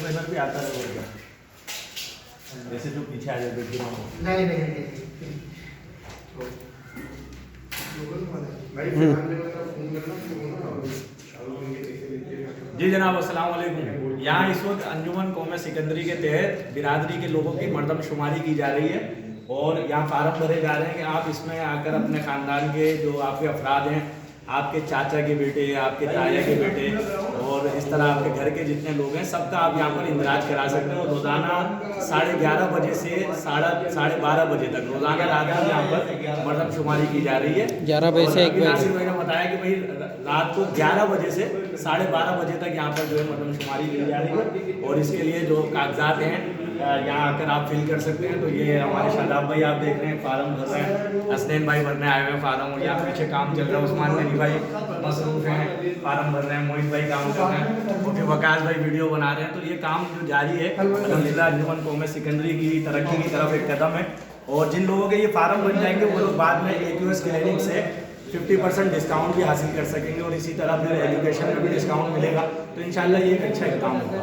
इधर भी आता है और क्या जैसे जो पीछे आ जाए बैकग्राउंड नहीं जी जनाब अस्सलाम वालेकुम। यहाँ इस वक्त अंजुमन कौम सिकंदरी के तहत बिरादरी के लोगों की मर्दमशुमारी की जा रही है और यहाँ फार्म भरे जा रहे हैं कि आप इसमें आकर अपने ख़ानदान के जो आपके अफराद हैं, आपके चाचा के बेटे, आपके ताया के बेटे और इस तरह आपके घर के जितने लोग हैं सबका आप यहाँ पर इंदराज करा सकते हैं। और रोज़ाना 11:30 बजे से 12:30 बजे तक रोज़ाना रात को यहाँ पर मर्दमशुमारी की जा रही है। 11 बजे से 1 बजे नासिर भाई ने बताया कि भाई रात को 11 बजे से 12:30 बजे तक यहाँ पर जो है मर्दमशुमारी की जा रही है और इसके लिए जो कागजात हैं यहाँ आकर आप फिल कर सकते हैं। तो ये हमारे शादाब भाई आप देख रहे हैं फार्म भर रहे हैं, हसनैन भाई भरने आए हुए हैं फार्म और यहाँ पीछे काम चल रहा है। उस्मान गनी भाई मसरूफ हैं, फार्म भर रहे हैं, मोहित भाई काम कर रहे हैं और फिर वकास भाई वीडियो बना रहे हैं। तो ये काम जो जारी है अल्हम्दुलिल्लाह अंजुमन कौम सिकंदरी की तरक्की की तरफ एक कदम है। और जिन लोगों के ये फार्म बन जाएंगे वो लोग बाद में AQS क्लिनिक से 50% डिस्काउंट भी हासिल कर सकेंगे और इसी तरह फिर एजुकेशन में भी डिस्काउंट मिलेगा। तो इंशाल्लाह ये एक अच्छा काम होगा।